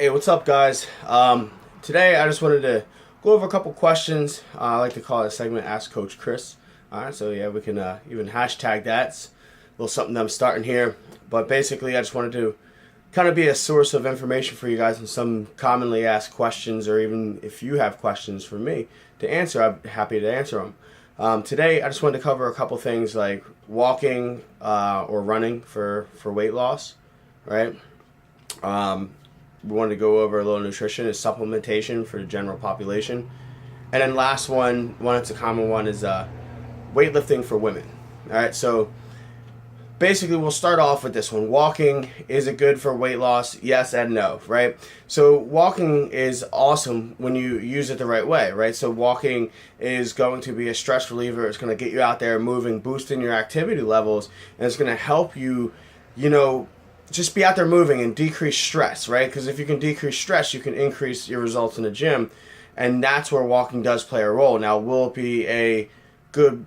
Hey, what's up, guys? Today I just wanted to go over a couple questions. I like to call it a segment Ask Coach Chris. All right, so yeah, we can even hashtag that. It's a little something that I'm starting here. But basically, I just wanted to kind of be a source of information for you guys on some commonly asked questions, or even if you have questions for me to answer, I'm happy to answer them. Today, I just wanted to cover a couple things like walking or running for weight loss, right? We wanted to go over a little nutrition, is supplementation for the general population. And then last one that's a common one, is weightlifting for women. All right, so basically we'll start off with this one. Walking, is it good for weight loss? Yes and no, right? So walking is awesome when you use it the right way, right? So walking is going to be a stress reliever. It's going to get you out there moving, boosting your activity levels, and it's going to help you, just be out there moving and decrease stress, right? Because if you can decrease stress, you can increase your results in the gym, and that's where walking does play a role. Now, will it be a good,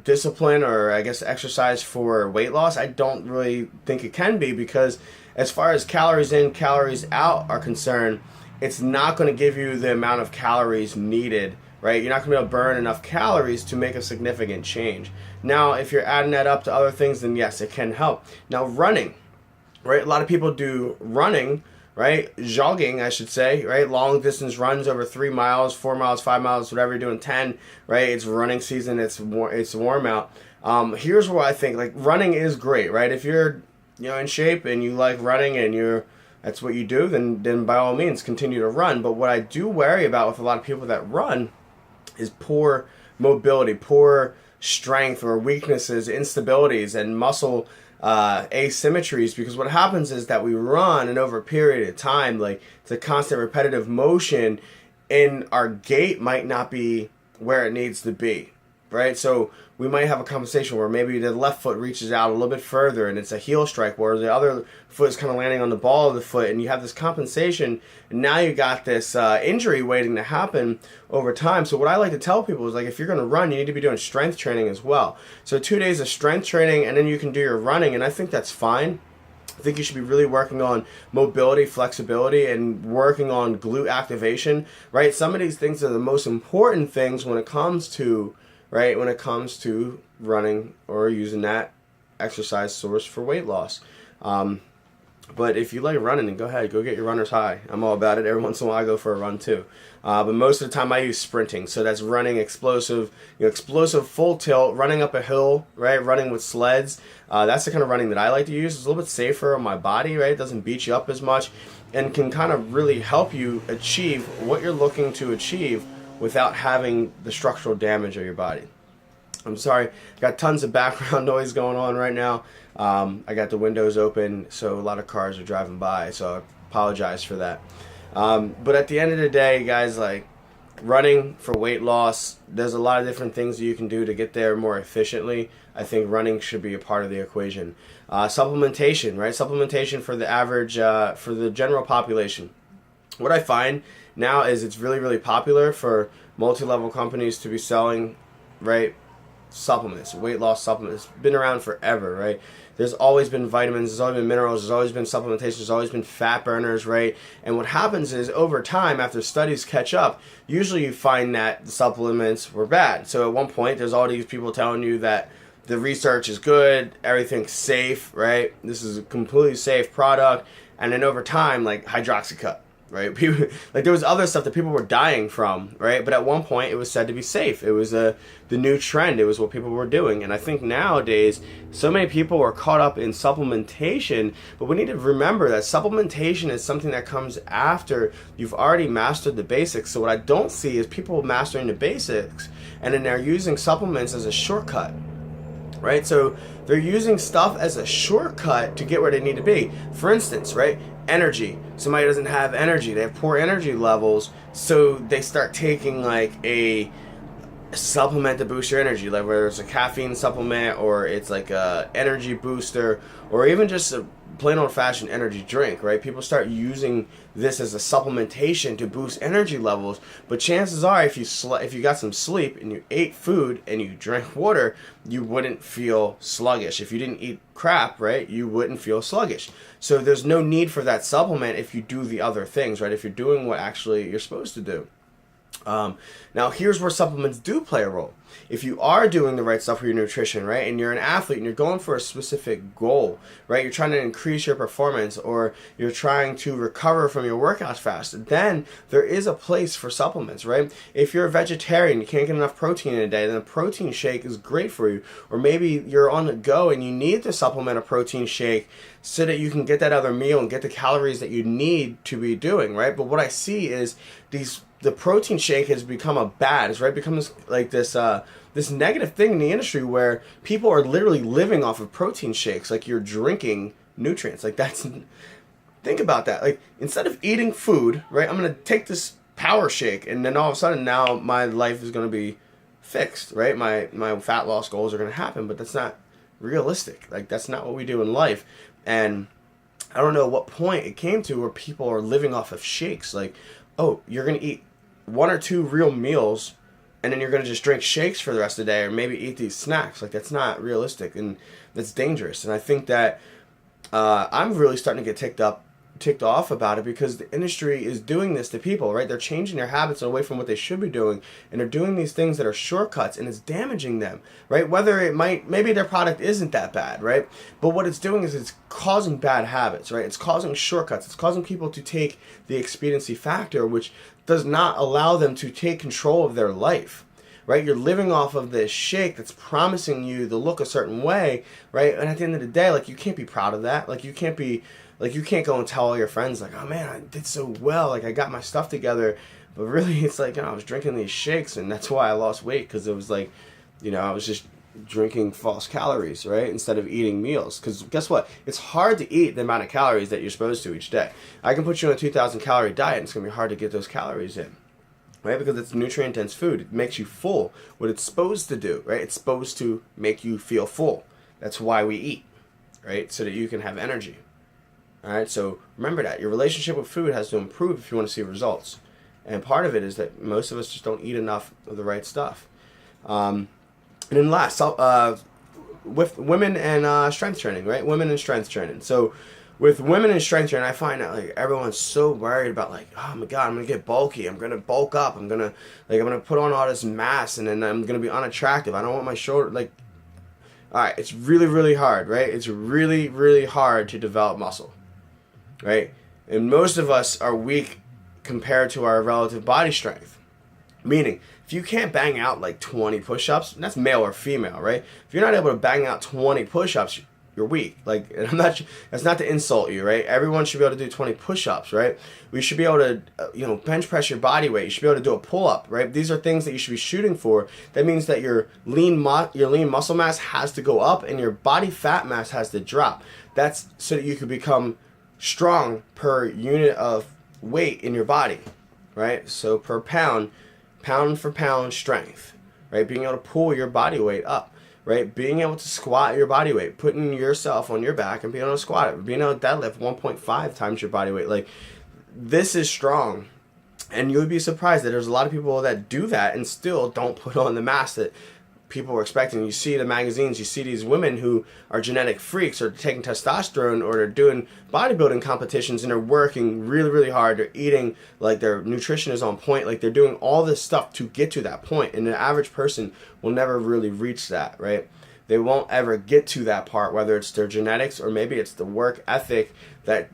discipline or I guess exercise for weight loss? I don't really think it can be, because as far as calories in, calories out are concerned, it's not going to give you the amount of calories needed, right? You're not going to be able to burn enough calories to make a significant change. Now, if you're adding that up to other things, then yes, it can help. Now, running, right? A lot of people do running, right? Jogging, I should say, right? Long distance runs over 3 miles, 4 miles, 5 miles, whatever you're doing, 10, right? It's running season, it's warm out. Here's where I think, like, running is great, right? If you're, in shape and you like running and that's what you do, then by all means continue to run. But what I do worry about with a lot of people that run is poor mobility, poor strength or weaknesses, instabilities, and muscle asymmetries. Because what happens is that we run, and over a period of time, like, it's a constant repetitive motion, and our gait might not be where it needs to be, right? So we might have a conversation where maybe the left foot reaches out a little bit further and it's a heel strike, where the other foot is kind of landing on the ball of the foot, and you have this compensation, and now you got this injury waiting to happen over time. So what I like to tell people is, like, if you're going to run, you need to be doing strength training as well. So 2 days of strength training, and then you can do your running, and I think that's fine. I think you should be really working on mobility, flexibility, and working on glute activation, right? Some of these things are the most important things when it comes to running or using that exercise source for weight loss. But if you like running, then go ahead, go get your runner's high. I'm all about it. Every once in a while I go for a run too. But most of the time I use sprinting. So that's running explosive, explosive full tilt, running up a hill, right? Running with sleds. That's the kind of running that I like to use. It's a little bit safer on my body, right? It doesn't beat you up as much, and can kind of really help you achieve what you're looking to achieve without having the structural damage of your body. I'm sorry, got tons of background noise going on right now. I got the windows open, so a lot of cars are driving by, so I apologize for that. But at the end of the day, guys, like, running for weight loss, there's a lot of different things that you can do to get there more efficiently. I think running should be a part of the equation. Supplementation, right? Supplementation for the average, for the general population. What I find now is it's really, really popular for multi-level companies to be selling, right, supplements, weight loss supplements. It's been around forever, right? There's always been vitamins, there's always been minerals, there's always been supplementation, there's always been fat burners, right? And what happens is, over time, after studies catch up, usually you find that the supplements were bad. So at one point, there's all these people telling you that the research is good, everything's safe, right? This is a completely safe product. And then over time, like Hydroxycut, right? People, like, there was other stuff that people were dying from, right? But at one point, it was said to be safe. It was the new trend. It was what people were doing. And I think nowadays, so many people are caught up in supplementation, but we need to remember that supplementation is something that comes after you've already mastered the basics. So what I don't see is people mastering the basics, and then they're using supplements as a shortcut, right? So they're using stuff as a shortcut to get where they need to be. For instance, right? Energy. Somebody doesn't have energy. They have poor energy levels, so they start taking like a supplement to boost your energy, like whether it's a caffeine supplement or it's like a energy booster, or even just a plain old fashioned energy drink, right? People start using this as a supplementation to boost energy levels, but chances are if you got some sleep and you ate food and you drank water, you wouldn't feel sluggish. If you didn't eat crap, right, you wouldn't feel sluggish. So there's no need for that supplement if you do the other things, right? If you're doing what actually you're supposed to do. Now here's where supplements do play a role. If you are doing the right stuff for your nutrition, right, and you're an athlete and you're going for a specific goal, right, you're trying to increase your performance or you're trying to recover from your workouts fast, then there is a place for supplements, right? If you're a vegetarian, you can't get enough protein in a day, then a protein shake is great for you. Or maybe you're on the go and you need to supplement a protein shake so that you can get that other meal and get the calories that you need to be doing, right? But what I see is the protein shake has become it's become this negative thing in the industry where people are literally living off of protein shakes, like you're drinking nutrients. Like think about that. Like instead of eating food, right, I'm gonna take this power shake and then all of a sudden now my life is gonna be fixed, right? My fat loss goals are gonna happen, but that's not realistic. Like that's not what we do in life. And I don't know what point it came to where people are living off of shakes. Like, oh, you're gonna eat 1 or 2 real meals and then you're going to just drink shakes for the rest of the day or maybe eat these snacks. Like that's not realistic and that's dangerous. And I think that I'm really starting to get ticked off about it because the industry is doing this to people, right? They're changing their habits away from what they should be doing and they're doing these things that are shortcuts and it's damaging them, right? Whether maybe their product isn't that bad, right? But what it's doing is it's causing bad habits, right? It's causing shortcuts. It's causing people to take the expediency factor, which does not allow them to take control of their life, right? You're living off of this shake that's promising you to look a certain way, right? And at the end of the day, like you can't be proud of that. Like you can't go and tell all your friends like, oh man, I did so well. Like I got my stuff together. But really it's like, I was drinking these shakes and that's why I lost weight. Cause it was like, I was just drinking false calories, right? Instead of eating meals. Because guess what? It's hard to eat the amount of calories that you're supposed to each day. I can put you on a 2,000 calorie diet and it's going to be hard to get those calories in, right? Because it's nutrient dense food. It makes you full. What it's supposed to do, right? It's supposed to make you feel full. That's why we eat, right? So that you can have energy. All right? So remember that. Your relationship with food has to improve if you want to see results. And part of it is that most of us just don't eat enough of the right stuff. And then last, with women and strength training, right? Women and strength training. So with women and strength training, I find that like everyone's so worried about like, oh my God, I'm gonna get bulky. I'm gonna bulk up. I'm gonna put on all this mass, and then I'm gonna be unattractive. I don't want my shoulder like. All right, it's really really hard, right? It's really really hard to develop muscle, right? And most of us are weak compared to our relative body strength. Meaning, if you can't bang out like 20 push-ups, and that's male or female, right? If you're not able to bang out 20 push-ups, you're weak. Like, and that's not to insult you, right? Everyone should be able to do 20 push-ups, right? We should be able to, bench press your body weight. You should be able to do a pull-up, right? These are things that you should be shooting for. That means that your lean muscle mass has to go up and your body fat mass has to drop. That's so that you can become strong per unit of weight in your body, right? So per pound for pound strength, right? Being able to pull your body weight up, right? Being able to squat your body weight, putting yourself on your back and being able to squat it, being able to deadlift 1.5 times your body weight. Like, this is strong. And you would be surprised that there's a lot of people that do that and still don't put on the mass that people are expecting. You see the magazines, you see these women who are genetic freaks or taking testosterone or they're doing bodybuilding competitions and they're working really, really hard. They're eating, like their nutrition is on point. Like they're doing all this stuff to get to that point. And the average person will never really reach that, right? They won't ever get to that part, whether it's their genetics or maybe it's the work ethic that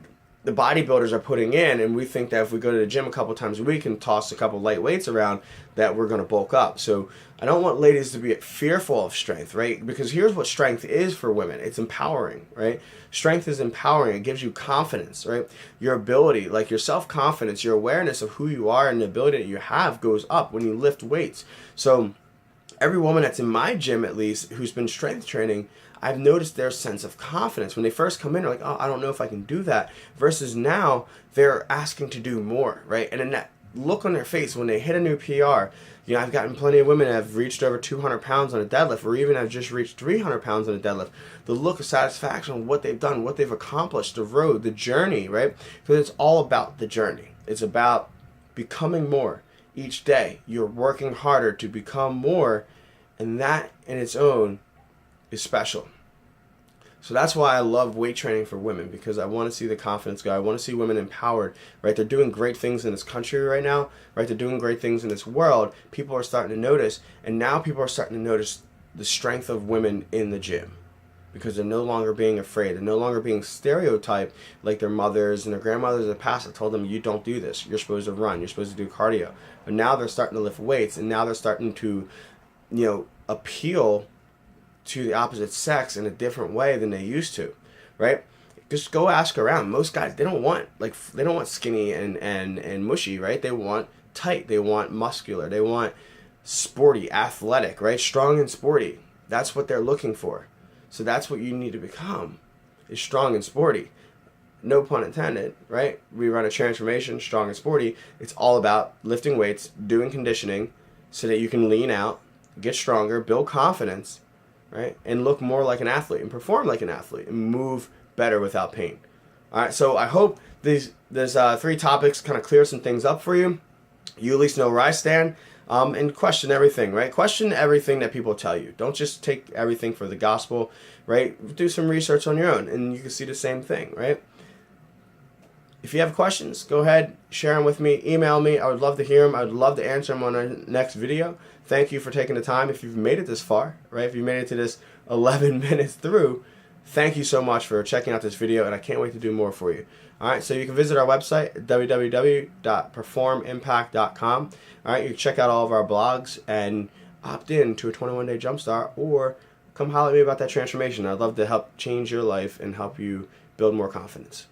the bodybuilders are putting in, and we think that if we go to the gym a couple times a week and toss a couple light weights around, that we're going to bulk up. So I don't want ladies to be fearful of strength, right? Because here's what strength is for women. It's empowering, right? Strength is empowering. It gives you confidence, right? Your ability, like your self-confidence, your awareness of who you are and the ability that you have goes up when you lift weights. So every woman that's in my gym, at least, who's been strength training, I've noticed their sense of confidence. When they first come in, they're like, oh, I don't know if I can do that. Versus now, they're asking to do more, right? And then look on their face when they hit a new PR. You know, I've gotten plenty of women that have reached over 200 pounds on a deadlift, or even have just reached 300 pounds on a deadlift. The look of satisfaction on what they've done, what they've accomplished, the road, the journey, right? Because it's all about the journey. It's about becoming more each day. You're working harder to become more, and that in its own is special. So that's why I love weight training for women, because I want to see the confidence go. I want to see women empowered, right? They're doing great things in this country right now, right? They're doing great things in this world. People are starting to notice, and now people are starting to notice the strength of women in the gym, because they're no longer being afraid. They're no longer being stereotyped like their mothers and their grandmothers in the past that told them, you don't do this. You're supposed to run. You're supposed to do cardio. But now they're starting to lift weights, and now they're starting to, appeal to the opposite sex in a different way than they used to, right? Just go ask around. Most guys, they don't want skinny and mushy, right? They want tight. They want muscular. They want sporty, athletic, right? Strong and sporty. That's what they're looking for. So that's what you need to become, is strong and sporty. No pun intended, right? We run a transformation, strong and sporty. It's all about lifting weights, doing conditioning so that you can lean out, get stronger, build confidence, right? And look more like an athlete and perform like an athlete and move better without pain. All right, so I hope these three topics kind of clear some things up for you. You at least know where I stand, and question everything, right? Question everything that people tell you. Don't just take everything for the gospel, right? Do some research on your own, and you can see the same thing, right? If you have questions, go ahead, share them with me, email me. I would love to hear them. I would love to answer them on our next video. Thank you for taking the time. If you've made it this far, right? If you made it to this 11 minutes through, thank you so much for checking out this video, and I can't wait to do more for you. All right, so you can visit our website at www.performimpact.com. All right, you can check out all of our blogs and opt in to a 21-day jumpstart, or come holler at me about that transformation. I'd love to help change your life and help you build more confidence.